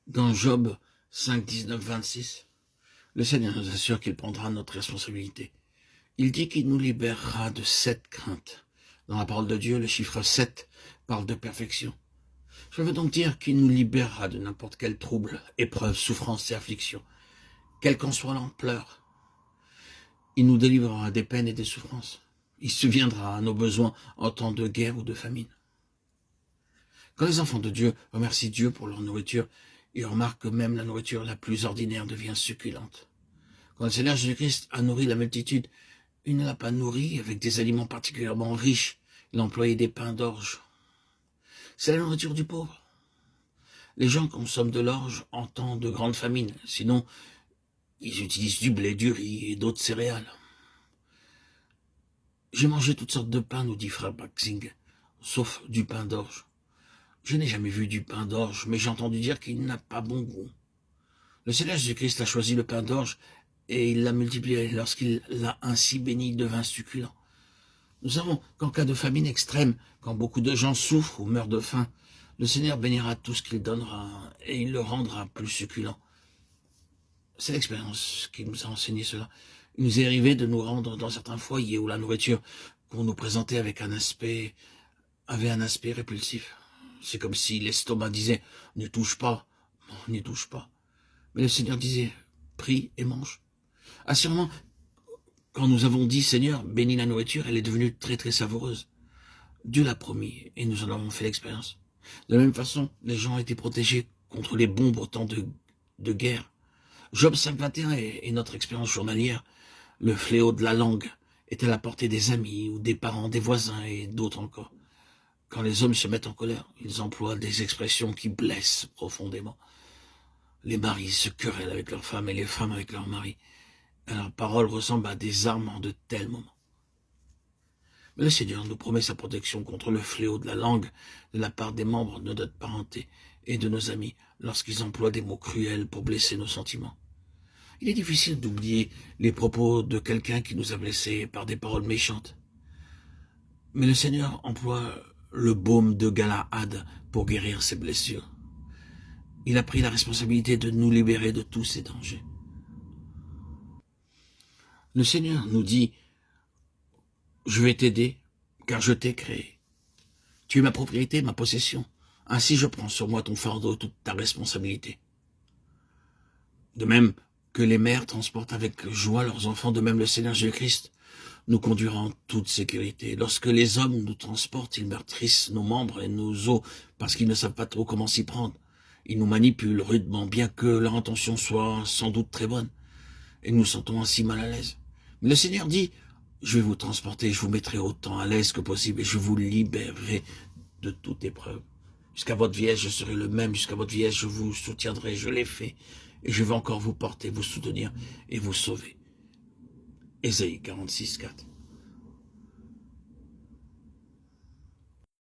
Dans Job 5, 19, 26, le Seigneur nous assure qu'il prendra notre responsabilité. Il dit qu'il nous libérera de 7 craintes. Dans la parole de Dieu, le chiffre 7 parle de perfection. Je veux donc dire qu'il nous libérera de n'importe quel trouble, épreuve, souffrance et affliction, quelle qu'en soit l'ampleur. Il nous délivrera des peines et des souffrances. Il subviendra à nos besoins en temps de guerre ou de famine. Quand les enfants de Dieu remercient Dieu pour leur nourriture, ils remarquent que même la nourriture la plus ordinaire devient succulente. Quand le Seigneur Jésus-Christ a nourri la multitude, il ne l'a pas nourri avec des aliments particulièrement riches. Il a employé des pains d'orge. C'est la nourriture du pauvre. Les gens consomment de l'orge en temps de grande famine. Sinon, ils utilisent du blé, du riz et d'autres céréales. J'ai mangé toutes sortes de pains, nous dit frère Baxing, sauf du pain d'orge. Je n'ai jamais vu du pain d'orge, mais j'ai entendu dire qu'il n'a pas bon goût. Le Seigneur Jésus-Christ a choisi le pain d'orge et il l'a multiplié. Lorsqu'il l'a ainsi béni, il devint succulent. Nous savons qu'en cas de famine extrême, quand beaucoup de gens souffrent ou meurent de faim, le Seigneur bénira tout ce qu'il donnera et il le rendra plus succulent. C'est l'expérience qui nous a enseigné cela. Il nous est arrivé de nous rendre dans certains foyers où la nourriture qu'on nous présentait avait un aspect répulsif. C'est comme si l'estomac disait « n'y touche pas, n'y touche pas ». Mais le Seigneur disait « prie et mange ». Assurément, quand nous avons dit « Seigneur, bénis la nourriture », elle est devenue très très savoureuse. Dieu l'a promis et nous en avons fait l'expérience. De la même façon, les gens ont été protégés contre les bombes au temps de guerre. Job 5, 21 est notre expérience journalière. Le fléau de la langue est à la portée des amis ou des parents, des voisins et d'autres encore. Quand les hommes se mettent en colère, ils emploient des expressions qui blessent profondément. Les maris se querellent avec leurs femmes et les femmes avec leurs maris. Leurs paroles ressemblent à des armes en de tels moments. Mais le Seigneur nous promet sa protection contre le fléau de la langue de la part des membres de notre parenté et de nos amis lorsqu'ils emploient des mots cruels pour blesser nos sentiments. Il est difficile d'oublier les propos de quelqu'un qui nous a blessés par des paroles méchantes. Mais le Seigneur emploie le baume de Galaad pour guérir ses blessures. Il a pris la responsabilité de nous libérer de tous ces dangers. Le Seigneur nous dit « Je vais t'aider, car je t'ai créé. Tu es ma propriété, ma possession. Ainsi je prends sur moi ton fardeau, toute ta responsabilité. » De même que les mères transportent avec joie leurs enfants, de même le Seigneur Jésus-Christ nous conduira en toute sécurité. Lorsque les hommes nous transportent, ils meurtrissent nos membres et nos os parce qu'ils ne savent pas trop comment s'y prendre. Ils nous manipulent rudement, bien que leur intention soit sans doute très bonne. Et nous nous sentons ainsi mal à l'aise. Mais le Seigneur dit, je vais vous transporter, je vous mettrai autant à l'aise que possible et je vous libérerai de toute épreuve. Jusqu'à votre vieillesse, je serai le même. Jusqu'à votre vieillesse, je vous soutiendrai. Je l'ai fait. Et je vais encore vous porter, vous soutenir et vous sauver. Ésaïe 46, 4.